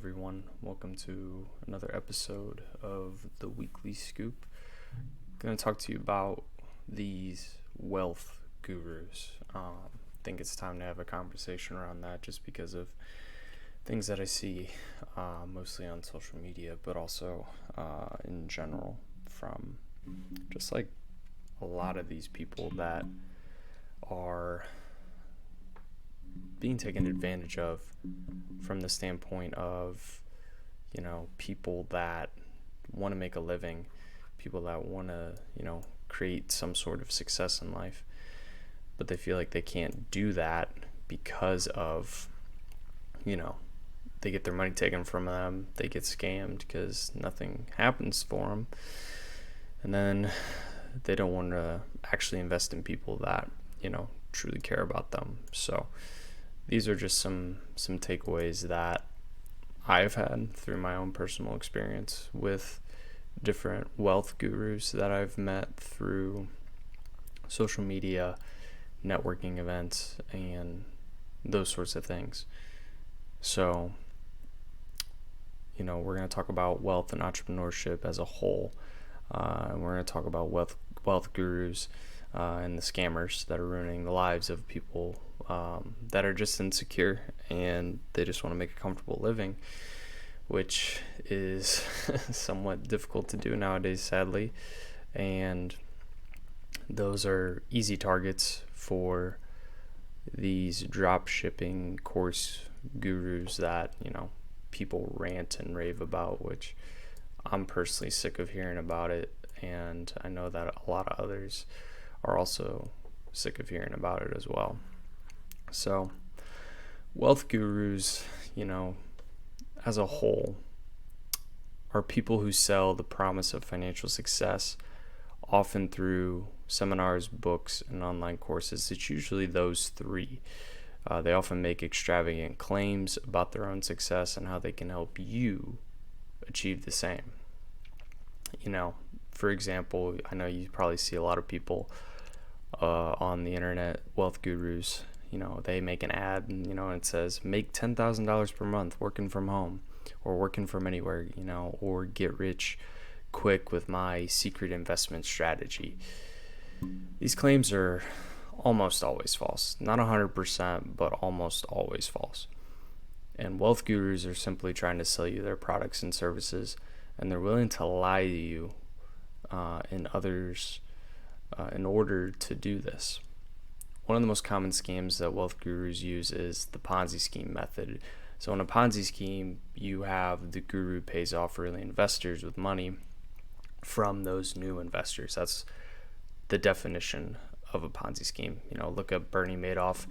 everyone. Welcome to another episode of the Weekly Scoop. I'm going to talk to you about these wealth gurus. I think it's time to have a conversation around that just because of things that I see mostly on social media, but also in general from just like a lot of these people that are being taken advantage of from the standpoint of, people that want to make a living, people that want to, create some sort of success in life, but they feel like they can't do that because of, they get their money taken from them, they get scammed because nothing happens for them, and then they don't want to actually invest in people that, truly care about them. So these are just some takeaways that I've had through my own personal experience with different wealth gurus that I've met through social media, networking events, and those sorts of things. So, we're going to talk about wealth and entrepreneurship as a whole. And we're going to talk about wealth gurus and the scammers that are ruining the lives of people that are just insecure and they just want to make a comfortable living, which is somewhat difficult to do nowadays, sadly. And those are easy targets for these drop shipping course gurus that, people rant and rave about, which I'm personally sick of hearing about it. And I know that a lot of others are also sick of hearing about it as well. So, wealth gurus, as a whole, are people who sell the promise of financial success, often through seminars, books, and online courses. It's usually those three. They often make extravagant claims about their own success and how they can help you achieve the same. For example, I know you probably see a lot of people on the internet, wealth gurus. They make an ad and, it says, make $10,000 per month working from home or working from anywhere, or get rich quick with my secret investment strategy. These claims are almost always false. Not 100%, but almost always false. And wealth gurus are simply trying to sell you their products and services, and they're willing to lie to you and others in order to do this. One of the most common schemes that wealth gurus use is the Ponzi scheme method. So in a Ponzi scheme, you have the guru pays off early investors with money from those new investors. That's the definition of a Ponzi scheme. Look up Bernie Madoff,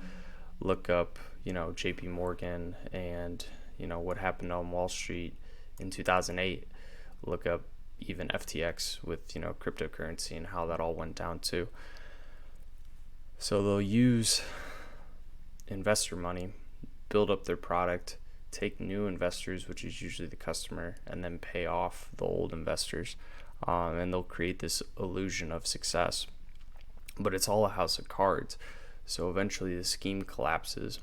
look up, JP Morgan and, what happened on Wall Street in 2008. Look up even FTX with, cryptocurrency and how that all went down too. So they'll use investor money, build up their product, take new investors, which is usually the customer, and then pay off the old investors. And they'll create this illusion of success. But it's all a house of cards. So eventually the scheme collapses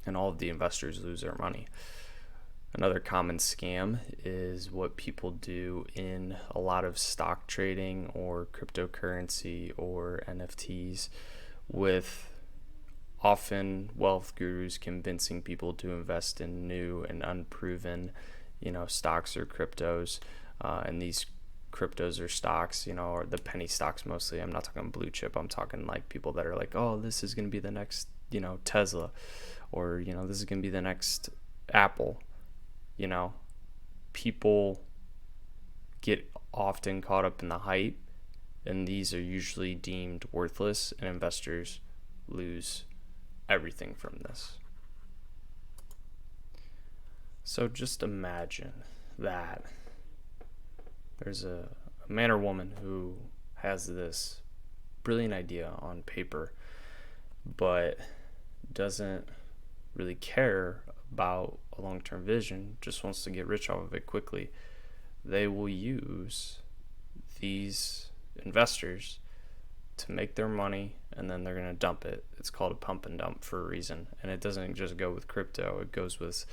and all of the investors lose their money. Another common scam is what people do in a lot of stock trading or cryptocurrency or NFTs, with often wealth gurus convincing people to invest in new and unproven, stocks or cryptos. And these cryptos or stocks, or the penny stocks mostly. I'm not talking blue chip. I'm talking like people that are like, oh, this is going to be the next, Tesla, or, this is going to be the next Apple. People get often caught up in the hype, and these are usually deemed worthless, and investors lose everything from this. So just imagine that there's a man or woman who has this brilliant idea on paper, but doesn't really care about a long-term vision, just wants to get rich off of it quickly. They will use these investors to make their money, and then they're going to dump it. It's called a pump and dump for a reason. And it doesn't just go with crypto. It goes with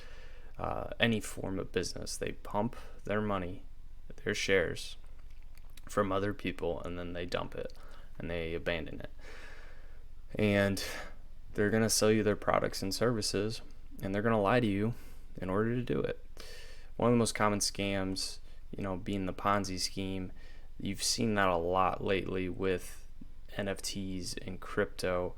any form of business. They pump their money, their shares, from other people, and then they dump it and they abandon it. And they're going to sell you their products and services, and they're going to lie to you in order to do it. One of the most common scams, being the Ponzi scheme. You've seen that a lot lately with NFTs and crypto,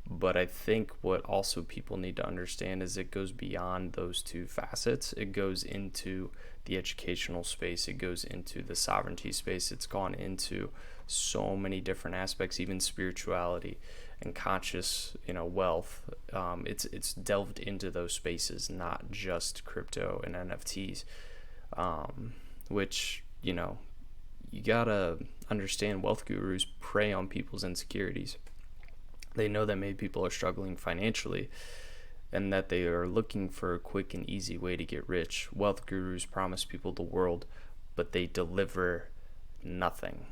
but I think what also people need to understand is it goes beyond those two facets. It goes into the educational space. It goes into the sovereignty space. It's gone into so many different aspects, even spirituality and conscious, wealth. It's delved into those spaces, not just crypto and NFTs, which, you gotta understand wealth gurus prey on people's insecurities. They know that many people are struggling financially and that they are looking for a quick and easy way to get rich. Wealth gurus promise people the world, but they deliver nothing.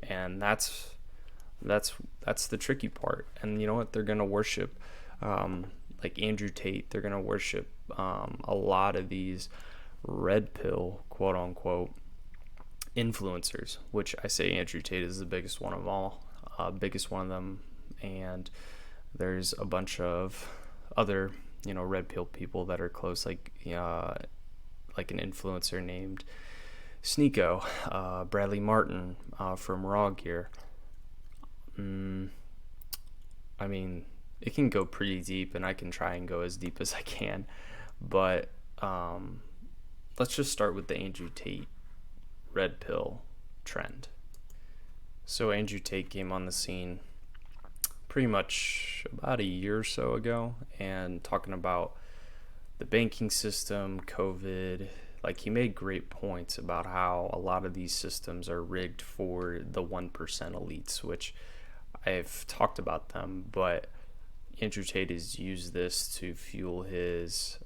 And that's the tricky part. And you know what? They're going to worship, like Andrew Tate. They're going to worship a lot of these red pill, quote unquote, influencers, which I say Andrew Tate is the biggest one of all, biggest one of them. And there's a bunch of other, red pill people that are close, like an influencer named Sneeko, Bradley Martin from Raw Gear. I mean, it can go pretty deep, and I can try and go as deep as I can, but let's just start with the Andrew Tate red pill trend. So Andrew Tate came on the scene pretty much about a year or so ago, and talking about the banking system, COVID. Like, he made great points about how a lot of these systems are rigged for the 1% elites, which I've talked about them, but Andrew Tate has used this to fuel his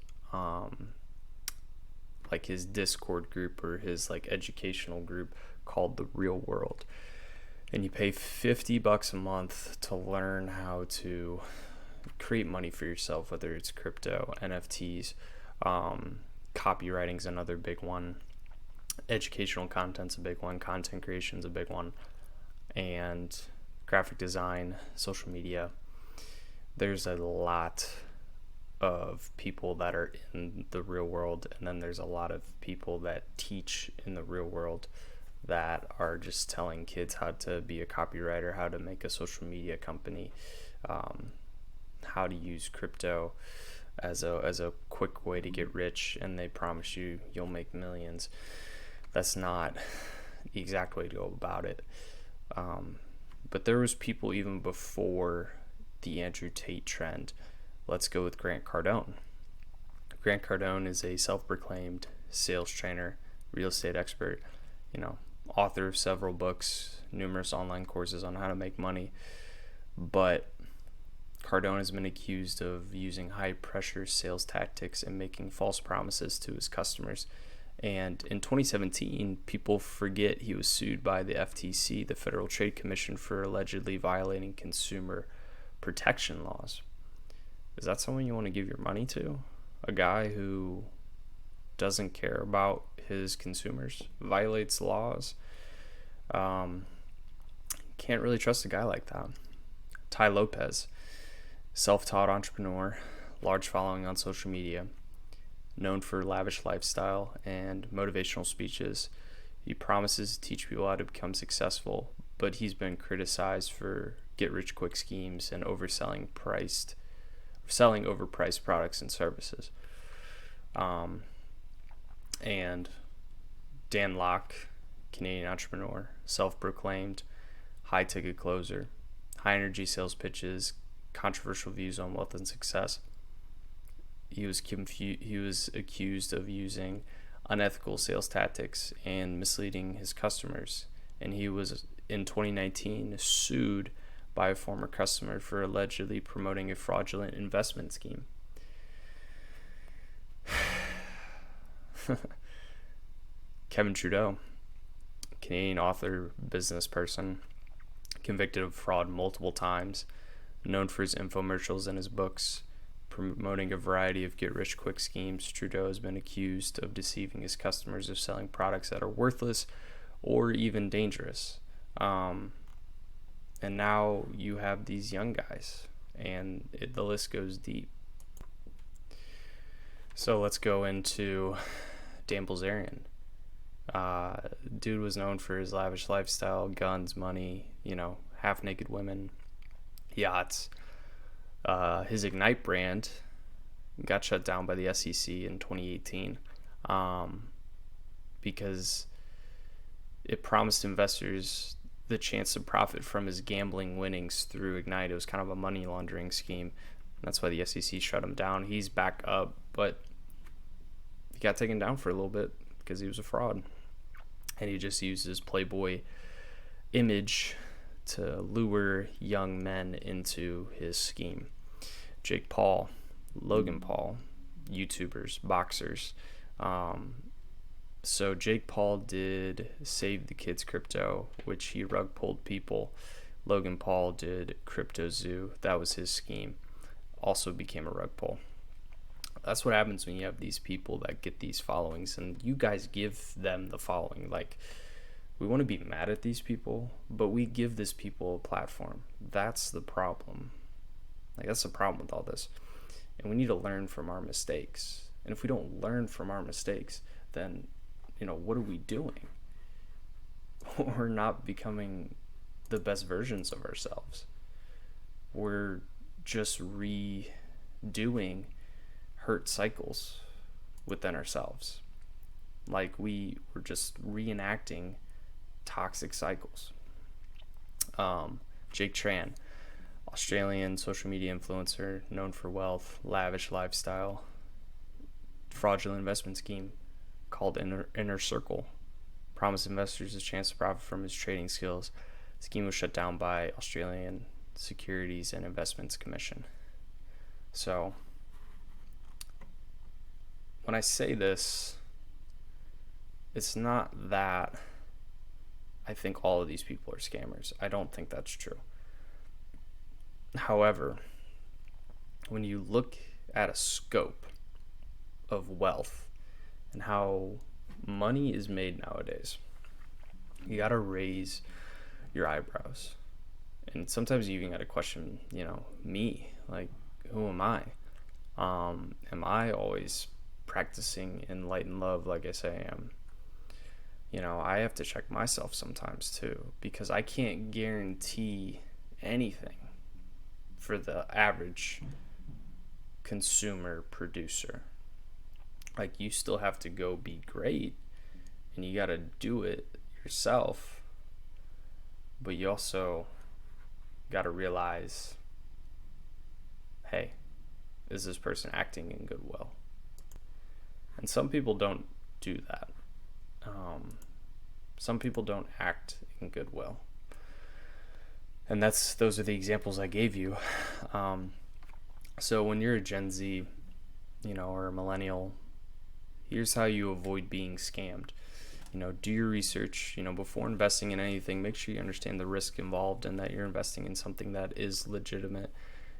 his Discord group, or his educational group called The Real World. And you pay $50 a month to learn how to create money for yourself, whether it's crypto, NFTs, copywriting's another big one, educational content's a big one, content creation's a big one, and graphic design, social media. There's a lot of people that are in the real world, and then there's a lot of people that teach in the real world that are just telling kids how to be a copywriter, how to make a social media company, how to use crypto as a quick way to get rich, and they promise you'll make millions. That's not the exact way to go about it. But there was people even before the Andrew Tate trend. Let's go with Grant Cardone. Grant Cardone is a self-proclaimed sales trainer, real estate expert, author of several books, numerous online courses on how to make money. But Cardone has been accused of using high-pressure sales tactics and making false promises to his customers. And in 2017, people forget he was sued by the FTC, the Federal Trade Commission, for allegedly violating consumer protection laws. Is that someone you want to give your money to? A guy who doesn't care about his consumers, violates laws? Can't really trust a guy like that. Tai Lopez, self-taught entrepreneur, large following on social media, known for lavish lifestyle and motivational speeches. He promises to teach people how to become successful, but he's been criticized for get-rich-quick schemes and selling overpriced products and services. And Dan Lok, Canadian entrepreneur, self-proclaimed high-ticket closer, high-energy sales pitches, controversial views on wealth and success. He was accused of using unethical sales tactics and misleading his customers, and he was in 2019 sued by a former customer for allegedly promoting a fraudulent investment scheme. Kevin Trudeau, Canadian author, business person, convicted of fraud multiple times, known for his infomercials and his books, promoting a variety of get-rich-quick schemes, Trudeau has been accused of deceiving his customers of selling products that are worthless or even dangerous. And now you have these young guys, and the list goes deep. So let's go into Dan Bilzerian. Dude was known for his lavish lifestyle, guns, money, half-naked women, yachts. His Ignite brand got shut down by the SEC in 2018 because it promised investors the chance to profit from his gambling winnings through Ignite. It was kind of a money laundering scheme. That's why the SEC shut him down. He's back up, but he got taken down for a little bit because he was a fraud. And he just used his Playboy image to lure young men into his scheme. Jake Paul, Logan Paul, YouTubers, boxers. So Jake Paul did Save the Kids Crypto, which he rug pulled people. Logan Paul did Crypto Zoo. That was his scheme. Also became a rug pull. That's what happens when you have these people that get these followings, and you guys give them the following. Like, we want to be mad at these people, but we give these people a platform. That's the problem. That's the problem with all this. And we need to learn from our mistakes. And if we don't learn from our mistakes, then, what are we doing? We're not becoming the best versions of ourselves. We're just redoing hurt cycles within ourselves. Like we're just reenacting toxic cycles. Jake Tran, Australian social media influencer known for wealth, lavish lifestyle, fraudulent investment scheme called Inner Circle. Promised investors a chance to profit from his trading skills. The scheme was shut down by Australian Securities and Investments Commission. So when I say this, it's not that I think all of these people are scammers. I don't think that's true. However, when you look at a scope of wealth and how money is made nowadays, you got to raise your eyebrows. And sometimes you even got to question, me. Like, who am I? Am I always practicing in light and love like I say I am? I have to check myself sometimes too, because I can't guarantee anything for the average consumer producer. Like, you still have to go be great, and you got to do it yourself, but you also got to realize, hey, is this person acting in goodwill? And some people don't do that. Some people don't act in goodwill. And those are the examples I gave you. So when you're a Gen Z, or a millennial, here's how you avoid being scammed. Do your research, before investing in anything. Make sure you understand the risk involved and that you're investing in something that is legitimate.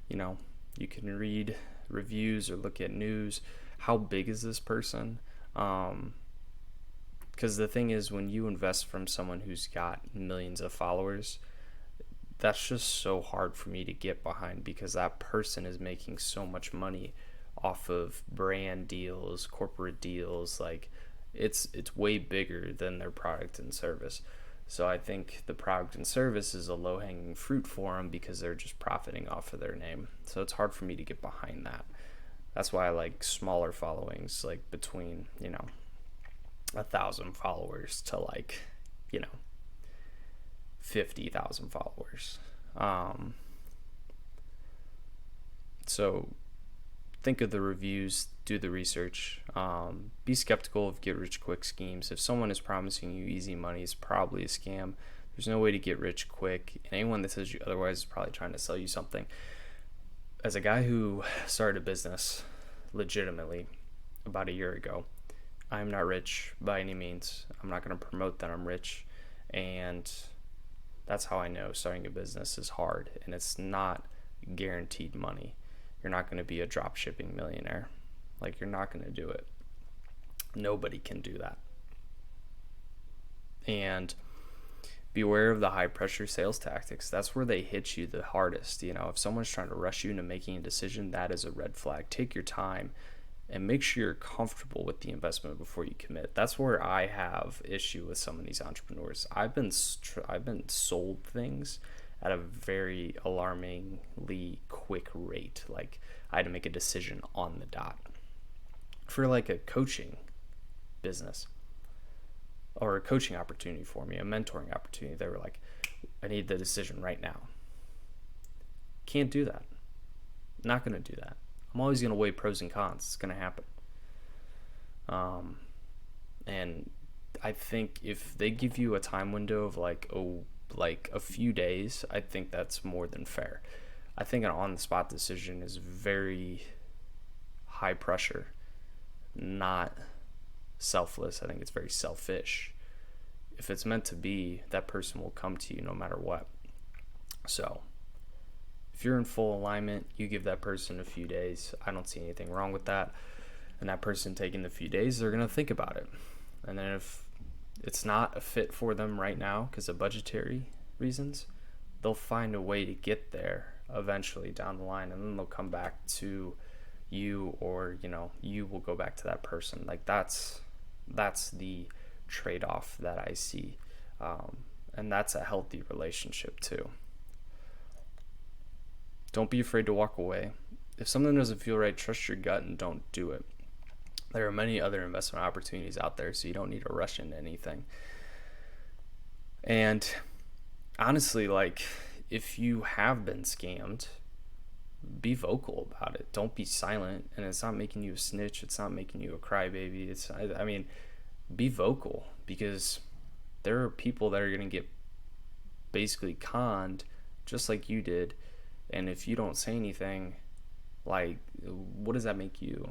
You can read reviews or look at news. How big is this person? Because the thing is, when you invest from someone who's got millions of followers, that's just so hard for me to get behind, because that person is making so much money off of brand deals, corporate deals. Like, it's way bigger than their product and service. So I think the product and service is a low-hanging fruit for them because they're just profiting off of their name. So it's hard for me to get behind that. That's why I like smaller followings, like between 1,000 followers to 50,000 followers. So think of the reviews, do the research, be skeptical of get-rich-quick schemes. If someone is promising you easy money, it's probably a scam. There's no way to get rich quick. And anyone that says you otherwise is probably trying to sell you something. As a guy who started a business legitimately about a year ago, I'm not rich by any means. I'm not going to promote that I'm rich. And that's how I know starting a business is hard, and it's not guaranteed money. you're not going to be a drop shipping millionaire. Like, you're not going to do it. Nobody can do that. And beware of the high pressure sales tactics. That's where they hit you the hardest. You know, if someone's trying to rush you into making a decision, that is a red flag. Take your time and make sure you're comfortable with the investment before you commit. That's where I have issue with some of these entrepreneurs. I've been sold things at a very alarmingly quick rate. Like, I had to make a decision on the dot for like a coaching business or a coaching opportunity for me, a mentoring opportunity. They were like, I need the decision right now. Can't do that. Not going to do that. I'm always going to weigh pros and cons. It's going to happen. And I think if they give you a time window of like a few days, I think that's more than fair. I think an on-the-spot decision is very high pressure, not selfless. I think it's very selfish. If it's meant to be, that person will come to you no matter what. So if you're in full alignment, you give that person a few days. I don't see anything wrong with that. And that person taking the few days, they're going to think about it. And then if it's not a fit for them right now because of budgetary reasons, they'll find a way to get there eventually down the line. And then they'll come back to you, or, you know, you will go back to that person. Like, that's the trade-off that I see. And that's a healthy relationship too. Don't be afraid to walk away. If something doesn't feel right, trust your gut and don't do it. There are many other investment opportunities out there, so you don't need to rush into anything. And honestly, like, if you have been scammed, be vocal about it. Don't be silent. And it's not making you a snitch. It's not making you a crybaby. I mean, be vocal, because there are people that are going to get basically conned just like you did. And if you don't say anything, like, what does that make you?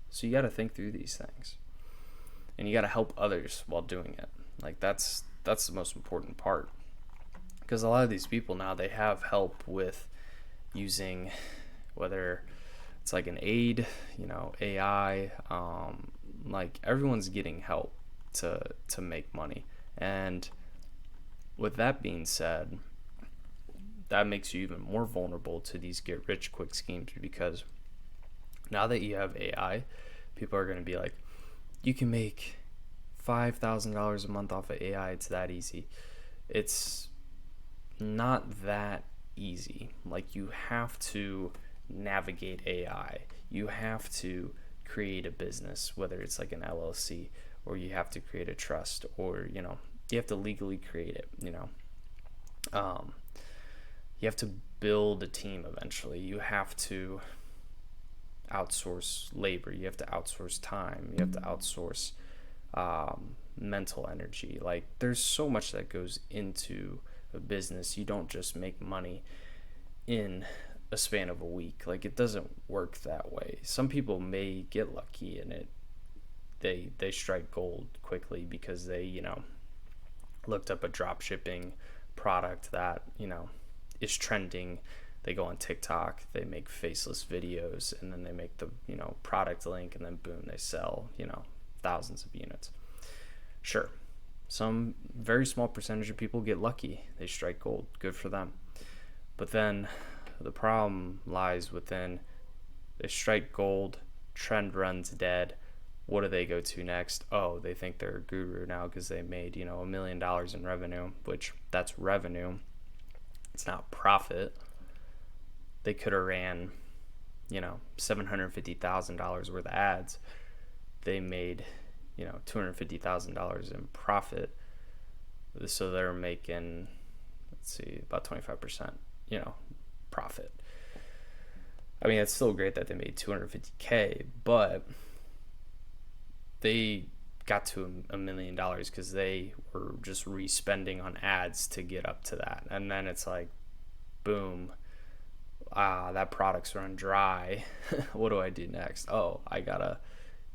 So you got to think through these things, and you got to help others while doing it. Like, that's the most important part, because a lot of these people now, they have help with using, whether it's like an aid, you know, AI, like, everyone's getting help to make money. And with that being said, that makes you even more vulnerable to these get rich quick schemes, because now that you have AI, people are going to be like, you can make $5,000 a month off of AI. It's that easy. It's not that easy. Like, you have to navigate AI. You have to create a business, whether it's like an LLC, or you have to create a trust, or, you know, you have to legally create it, you know. You have to build a team eventually. You have to outsource labor. You have to outsource time. You have to outsource mental energy. Like, there's so much that goes into a business. You don't just make money in a span of a week. Like, it doesn't work that way. Some people may get lucky in it. They strike gold quickly because they, you know, looked up a drop shipping product that, you know, is trending. They go on TikTok, they make faceless videos, and then they make the, you know, product link, and then boom, they sell, you know, thousands of units. Sure, some very small percentage of people get lucky. They strike gold. Good for them. But then the problem lies within, they strike gold, trend runs dead. What do they go to next? Oh, they think they're a guru now because they made, you know, $1 million in revenue, which that's revenue. It's not profit. They could have ran, you know, $750,000 worth of ads. They made, you know, $250,000 in profit. So they're making, let's see, about 25%, you know, profit. I mean, it's still great that they made $250K, but they got to $1 million because they were just respending on ads to get up to that. And then it's like, boom, that product's run dry. What do I do next? Oh, I gotta,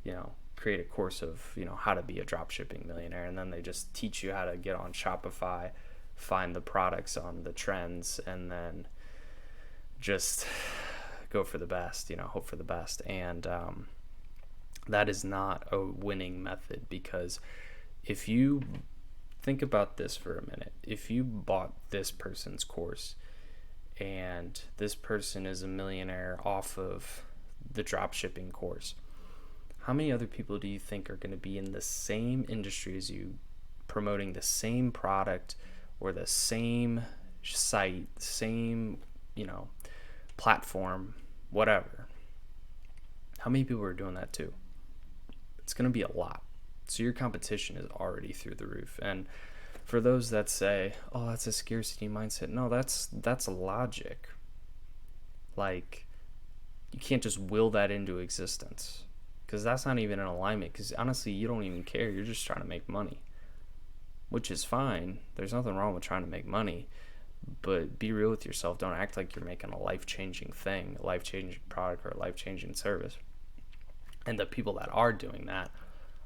you know, create a course of, you know, how to be a drop shipping millionaire. And then they just teach you how to get on Shopify, find the products on the trends, and then just go for the best, hope for the best. And that is not a winning method, because if you think about this for a minute, if you bought this person's course and this person is a millionaire off of the drop shipping course, how many other people do you think are going to be in the same industry as you, promoting the same product or the same site, same, platform, whatever? How many people are doing that too? It's going to be a lot. So your competition is already through the roof. And for those that say, oh, that's a scarcity mindset, no, that's logic. Like, you can't just will that into existence, because that's not even in alignment. Because honestly, you don't even care. You're just trying to make money, which is fine. There's nothing wrong with trying to make money, but be real with yourself. Don't act like you're making a life-changing thing, a life-changing product, or a life-changing service. And the people that are doing that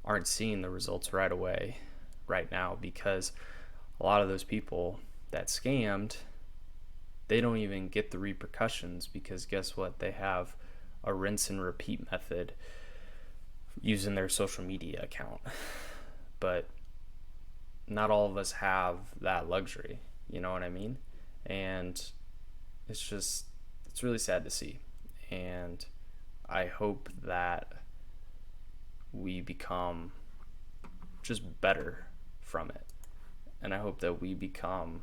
aren't seeing the results right away, right now, because a lot of those people that scammed, they don't even get the repercussions, because guess what? They have a rinse and repeat method using their social media account. But not all of us have that luxury, you know what I mean? And it's really sad to see. And I hope that we become just better from it. And I hope that we become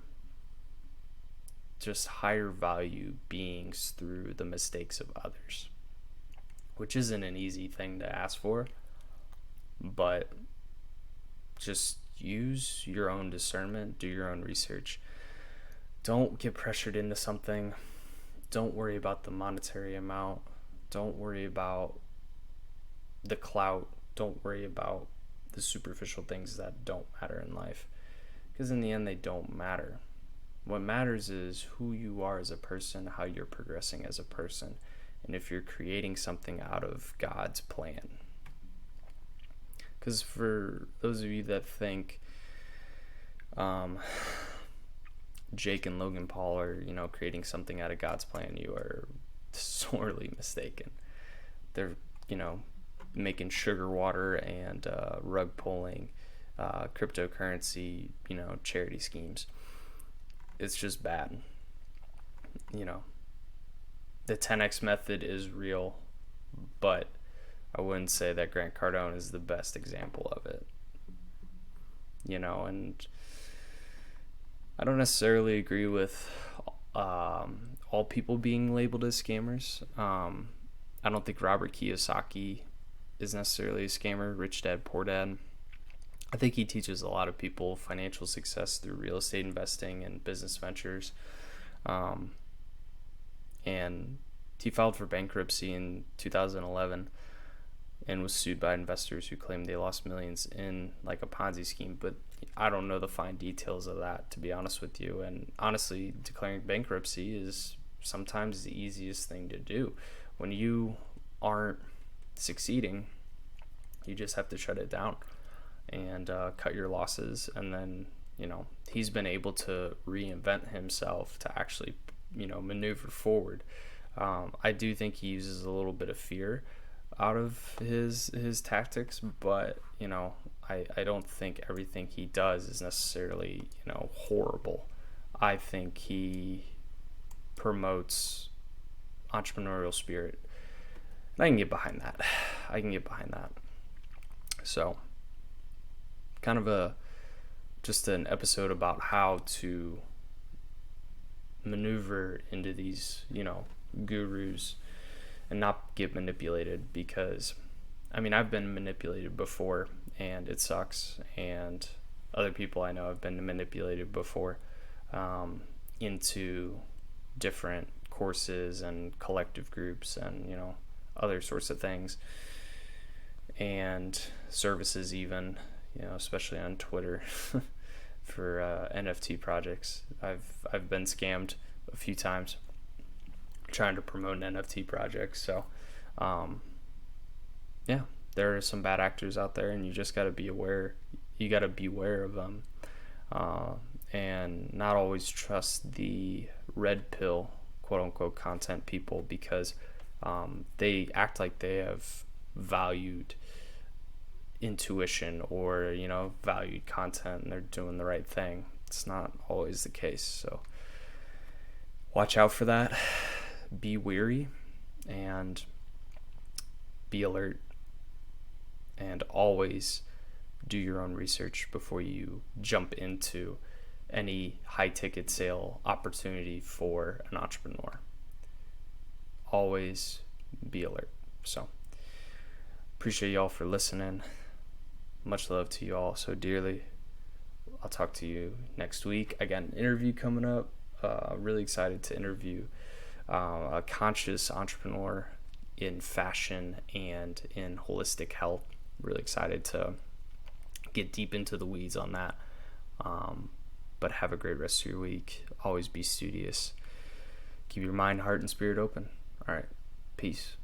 just higher value beings through the mistakes of others, which isn't an easy thing to ask for, but just use your own discernment, do your own research. Don't get pressured into something. Don't worry about the monetary amount. Don't worry about the clout. Don't worry about the superficial things that don't matter in life, because in the end, they don't matter. What matters is who you are as a person, how you're progressing as a person, and if you're creating something out of God's plan. Because for those of you that think Jake and Logan Paul are, creating something out of God's plan, you are sorely mistaken. They're, making sugar water and rug pulling, cryptocurrency, charity schemes. It's just bad. The 10x method is real, but I wouldn't say that Grant Cardone is the best example of it. And I don't necessarily agree with all people being labeled as scammers. I don't think Robert Kiyosaki is necessarily a scammer, Rich Dad, Poor Dad. I think he teaches a lot of people financial success through real estate investing and business ventures. And he filed for bankruptcy in 2011 and was sued by investors who claimed they lost millions in like a Ponzi scheme. But I don't know the fine details of that, to be honest with you. And honestly, declaring bankruptcy is sometimes the easiest thing to do. When you aren't succeeding, you just have to shut it down and cut your losses. And then, he's been able to reinvent himself to actually, maneuver forward. I do think he uses a little bit of fear out of his tactics, but, I don't think everything he does is necessarily, horrible. I think he promotes entrepreneurial spirit. And I can get behind that. So, kind of just an episode about how to maneuver into these, gurus and not get manipulated, because, I've been manipulated before and it sucks, and other people I know have been manipulated before into different courses and collective groups and, other sorts of things, and services even, especially on Twitter for NFT projects. I've been scammed a few times trying to promote an NFT project. So there are some bad actors out there, and you just got to be aware. You got to beware of them, and not always trust the red pill, quote unquote, content people, because They act like they have valued intuition or, valued content and they're doing the right thing. It's not always the case. So watch out for that. Be wary and be alert, and always do your own research before you jump into any high ticket sale opportunity for an entrepreneur. Always be alert. So appreciate y'all for listening. Much love to you all so dearly. I'll talk to you next week. I got an interview coming up. Really excited to interview a conscious entrepreneur in fashion and in holistic health. Really excited to get deep into the weeds on that. But have a great rest of your week. Always be studious. Keep your mind, heart, and spirit open. All right. Peace.